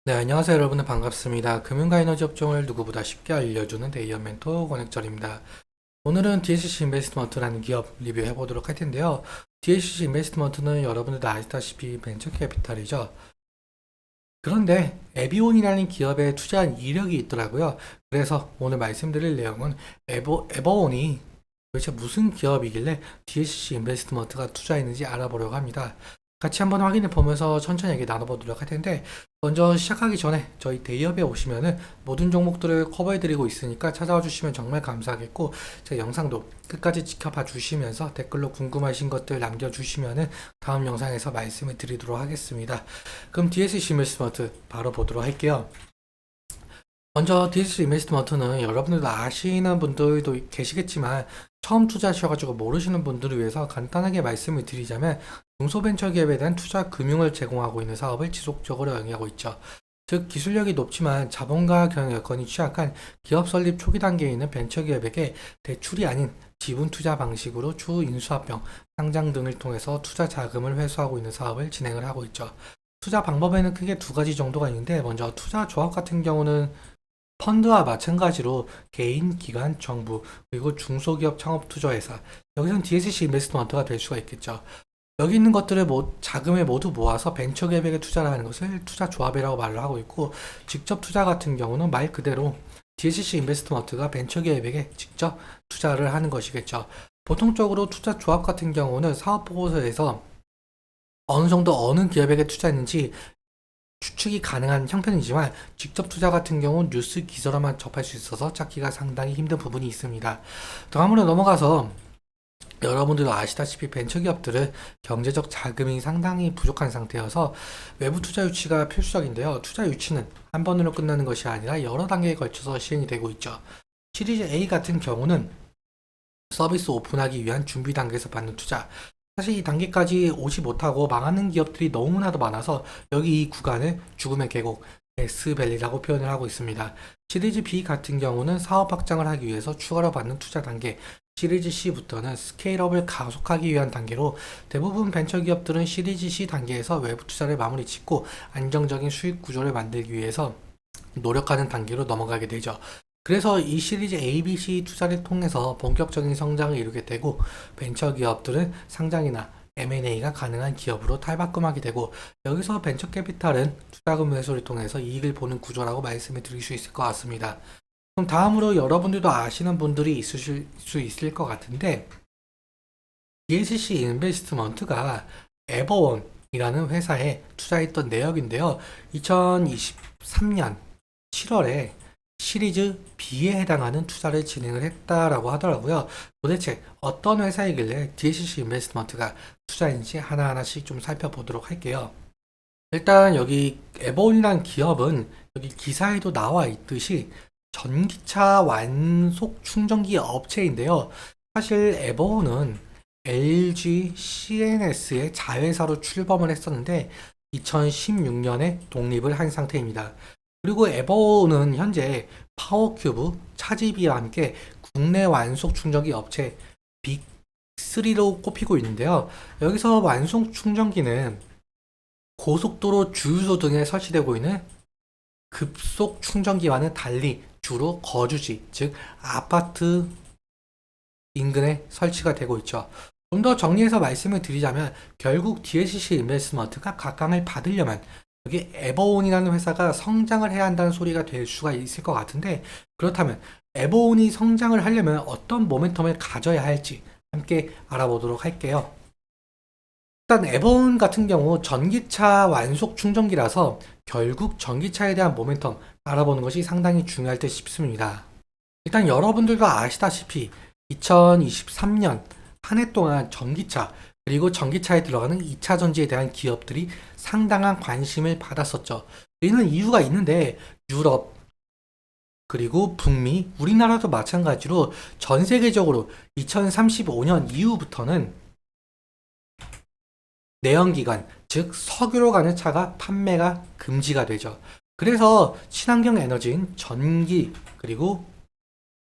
네, 안녕하세요. 여러분 반갑습니다. 금융과 에너지 업종을 누구보다 쉽게 알려주는 데이어 멘토 권혁철입니다. 오늘은 DSC 인베스트먼트라는 기업 리뷰해 보도록 할 텐데요. DSC 인베스트먼트는 여러분들도 아시다시피 벤처 캐피탈이죠. 그런데 에비온이라는 기업에 투자한 이력이 있더라고요. 그래서 오늘 말씀드릴 내용은 에버온이 도대체 무슨 기업이길래 DSC 인베스트먼트가 투자했는지 알아보려고 합니다. 같이 한번 확인해 보면서 천천히 얘기 나눠보도록 할 텐데, 먼저 시작하기 전에 저희 데이업에 오시면은 모든 종목들을 커버해 드리고 있으니까 찾아와 주시면 정말 감사하겠고, 제 영상도 끝까지 지켜봐 주시면서 댓글로 궁금하신 것들 남겨주시면은 다음 영상에서 말씀을 드리도록 하겠습니다. 그럼 DSC 인베스트먼트 바로 보도록 할게요. 먼저 DSC 인베스트먼트는 여러분들도 아시는 분들도 계시겠지만 처음 투자하셔가지고 모르시는 분들을 위해서 간단하게 말씀을 드리자면 중소벤처기업에 대한 투자 금융을 제공하고 있는 사업을 지속적으로 영위하고 있죠. 즉 기술력이 높지만 자본과 경영 여건이 취약한 기업 설립 초기 단계에 있는 벤처기업에게 대출이 아닌 지분 투자 방식으로 추후 인수합병, 상장 등을 통해서 투자 자금을 회수하고 있는 사업을 진행을 하고 있죠. 투자 방법에는 크게 두 가지 정도가 있는데, 먼저 투자 조합 같은 경우는 펀드와 마찬가지로 개인, 기관, 정부, 그리고 중소기업 창업투자회사, 여기서는 DSC 인베스트먼트가 될 수가 있겠죠. 여기 있는 것들을 자금을 모두 모아서 벤처기업에게 투자를 하는 것을 투자조합이라고 말을 하고 있고, 직접 투자 같은 경우는 말 그대로 DSC 인베스트먼트가 벤처기업에게 직접 투자를 하는 것이겠죠. 보통적으로 투자조합 같은 경우는 사업보고서에서 어느 정도 어느 기업에게 투자했는지 추측이 가능한 형편이지만, 직접 투자 같은 경우는 뉴스 기사로만 접할 수 있어서 찾기가 상당히 힘든 부분이 있습니다. 다음으로 넘어가서 여러분들도 아시다시피 벤처기업들은 경제적 자금이 상당히 부족한 상태여서 외부 투자 유치가 필수적인데요. 투자 유치는 한 번으로 끝나는 것이 아니라 여러 단계에 걸쳐서 시행이 되고 있죠. 시리즈 A 같은 경우는 서비스 오픈하기 위한 준비 단계에서 받는 투자. 사실 이 단계까지 오지 못하고 망하는 기업들이 너무나도 많아서 여기 이 구간을 죽음의 계곡, 데스밸리라고 표현을 하고 있습니다. 시리즈 B 같은 경우는 사업 확장을 하기 위해서 추가로 받는 투자 단계, 시리즈 C부터는 스케일업을 가속하기 위한 단계로, 대부분 벤처기업들은 시리즈 C 단계에서 외부 투자를 마무리 짓고 안정적인 수익 구조를 만들기 위해서 노력하는 단계로 넘어가게 되죠. 그래서 이 시리즈 ABC 투자를 통해서 본격적인 성장을 이루게 되고, 벤처기업들은 상장이나 M&A가 가능한 기업으로 탈바꿈하게 되고, 여기서 벤처 캐피탈은 투자금 회수를 통해서 이익을 보는 구조라고 말씀을 드릴 수 있을 것 같습니다. 그럼 다음으로 여러분들도 아시는 분들이 있으실 수 있을 것 같은데, DSC 인베스트먼트가 에버원이라는 회사에 투자했던 내역인데요. 2023년 7월에 시리즈 B에 해당하는 투자를 진행을 했다라고 하더라고요. 도대체 어떤 회사이길래 DSC 인베스트먼트가 투자인지 하나하나씩 좀 살펴보도록 할게요. 일단 여기 에버온이라는 기업은 여기 기사에도 나와 있듯이 전기차 완속 충전기 업체인데요. 사실 에버온은 LG CNS의 자회사로 출범을 했었는데 2016년에 독립을 한 상태입니다. 그리고 에버온은 현재 파워큐브, 차지비와 함께 국내 완속 충전기 업체 빅3로 꼽히고 있는데요. 여기서 완속 충전기는 고속도로 주유소 등에 설치되고 있는 급속 충전기와는 달리 주로 거주지, 즉 아파트 인근에 설치가 되고 있죠. 좀 더 정리해서 말씀을 드리자면 결국 DSC 인베스트먼트가 각광을 받으려면 여기 에버온이라는 회사가 성장을 해야 한다는 소리가 될 수가 있을 것 같은데, 그렇다면 에버온이 성장을 하려면 어떤 모멘텀을 가져야 할지 함께 알아보도록 할게요. 일단 에버온 같은 경우 전기차 완속 충전기라서 결국 전기차에 대한 모멘텀 알아보는 것이 상당히 중요할 듯 싶습니다. 일단 여러분들도 아시다시피 2023년 한 해 동안 전기차, 그리고 전기차에 들어가는 2차 전지에 대한 기업들이 상당한 관심을 받았었죠. 이는 이유가 있는데, 유럽, 그리고 북미, 우리나라도 마찬가지로 전 세계적으로 2035년 이후부터는 내연기관, 즉 석유로 가는 차가 판매가 금지가 되죠. 그래서 친환경 에너지인 전기, 그리고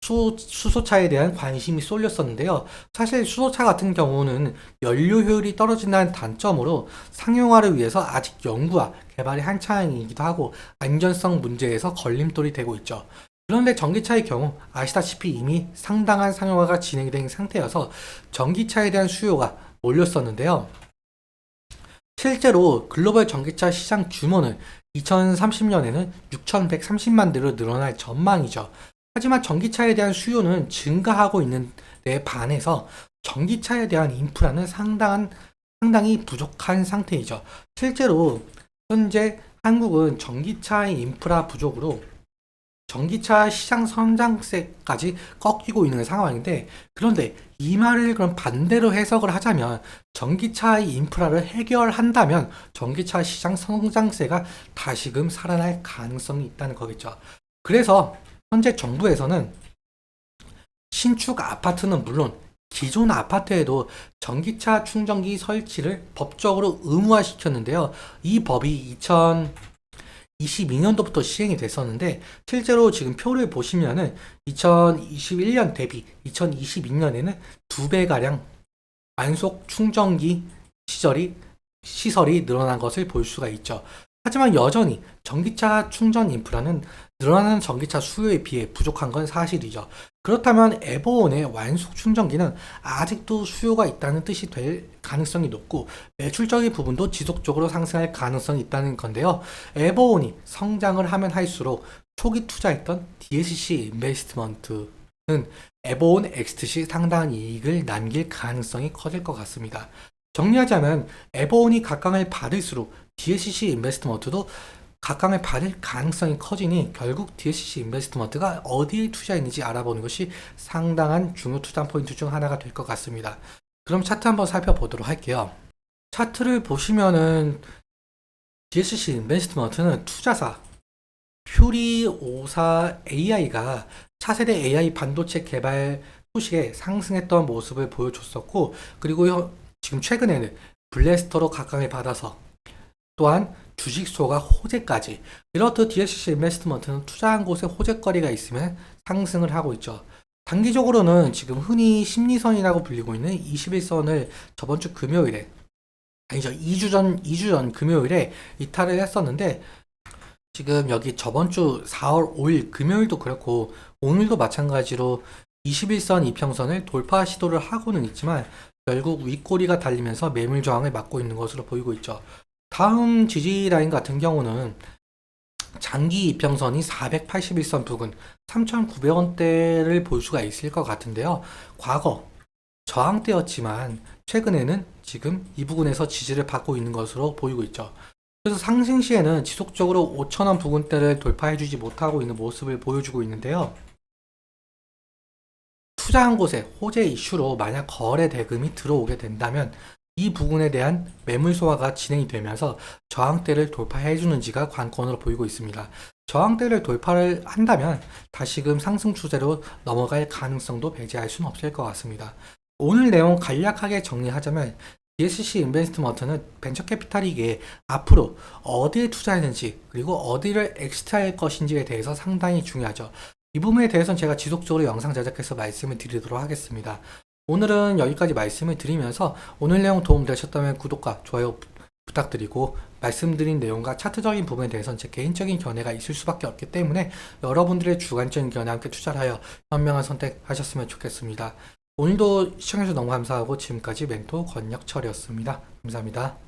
수소차에 대한 관심이 쏠렸었는데요. 사실 수소차 같은 경우는 연료 효율이 떨어진다는 단점으로 상용화를 위해서 아직 연구와 개발이 한창이기도 하고 안전성 문제에서 걸림돌이 되고 있죠. 그런데 전기차의 경우 아시다시피 이미 상당한 상용화가 진행된 상태여서 전기차에 대한 수요가 몰렸었는데요. 실제로 글로벌 전기차 시장 규모는 2030년에는 6,130만 대로 늘어날 전망이죠. 하지만 전기차에 대한 수요는 증가하고 있는 데 반해서 전기차에 대한 인프라는 상당히 부족한 상태이죠. 실제로 현재 한국은 전기차의 인프라 부족으로 전기차 시장 성장세까지 꺾이고 있는 상황인데, 그런데 이 말을 그럼 반대로 해석을 하자면 전기차의 인프라를 해결한다면 전기차 시장 성장세가 다시금 살아날 가능성이 있다는 거겠죠. 그래서 현재 정부에서는 신축 아파트는 물론 기존 아파트에도 전기차 충전기 설치를 법적으로 의무화시켰는데요. 이 법이 2022년도부터 시행이 됐었는데, 실제로 지금 표를 보시면은 2021년 대비 2022년에는 2배가량 완속 충전기 시설이 늘어난 것을 볼 수가 있죠. 하지만 여전히 전기차 충전 인프라는 늘어나는 전기차 수요에 비해 부족한 건 사실이죠. 그렇다면 에버온의 완속 충전기는 아직도 수요가 있다는 뜻이 될 가능성이 높고 매출적인 부분도 지속적으로 상승할 가능성이 있다는 건데요. 에버온이 성장을 하면 할수록 초기 투자했던 DSC 인베스트먼트는 에버온 엑스트 시 상당한 이익을 남길 가능성이 커질 것 같습니다. 정리하자면 에버온이 각광을 받을수록 DSC 인베스트먼트도 각광을 받을 가능성이 커지니 결국 DSC 인베스트먼트가 어디에 투자했는지 알아보는 것이 상당한 중요 투자 포인트 중 하나가 될 것 같습니다. 그럼 차트 한번 살펴보도록 할게요. 차트를 보시면은 DSC 인베스트먼트는 투자사 퓨리오사 AI가 차세대 AI 반도체 개발 소식에 상승했던 모습을 보여줬었고, 그리고 지금 최근에는 블래스터로 각광을 받아서 또한 주식수가 호재까지, 이렇듯 DSC 인베스트먼트는 투자한 곳에 호재거리가 있으면 상승을 하고 있죠. 단기적으로는 지금 흔히 심리선이라고 불리고 있는 21선을 저번 주 금요일에, 아니죠, 2주 전 금요일에 이탈을 했었는데, 지금 여기 저번 주 4월 5일 금요일도 그렇고 오늘도 마찬가지로 21선 이평선을 돌파 시도를 하고는 있지만 결국 윗꼬리가 달리면서 매물 저항을 맞고 있는 것으로 보이고 있죠. 다음 지지 라인 같은 경우는 장기 이평선이 481선 부근 3,900원대를 볼 수가 있을 것 같은데요. 과거 저항대였지만 최근에는 지금 이 부근에서 지지를 받고 있는 것으로 보이고 있죠. 그래서 상승 시에는 지속적으로 5,000원 부근대를 돌파해주지 못하고 있는 모습을 보여주고 있는데요. 투자한 곳에 호재 이슈로 만약 거래 대금이 들어오게 된다면 이 부분에 대한 매물 소화가 진행이 되면서 저항대를 돌파해주는지가 관건으로 보이고 있습니다. 저항대를 돌파를 한다면 다시금 상승 추세로 넘어갈 가능성도 배제할 수는 없을 것 같습니다. 오늘 내용 간략하게 정리하자면 DSC 인베스트먼트는 벤처캐피탈이기에 앞으로 어디에 투자했는지 그리고 어디를 엑스트할 것인지에 대해서 상당히 중요하죠. 이 부분에 대해서는 제가 지속적으로 영상 제작해서 말씀을 드리도록 하겠습니다. 오늘은 여기까지 말씀을 드리면서 오늘 내용 도움되셨다면 구독과 좋아요 부탁드리고, 말씀드린 내용과 차트적인 부분에 대해서는 제 개인적인 견해가 있을 수밖에 없기 때문에 여러분들의 주관적인 견해와 함께 투자를 하여 현명한 선택하셨으면 좋겠습니다. 오늘도 시청해주셔서 너무 감사하고 지금까지 멘토 권혁철이었습니다. 감사합니다.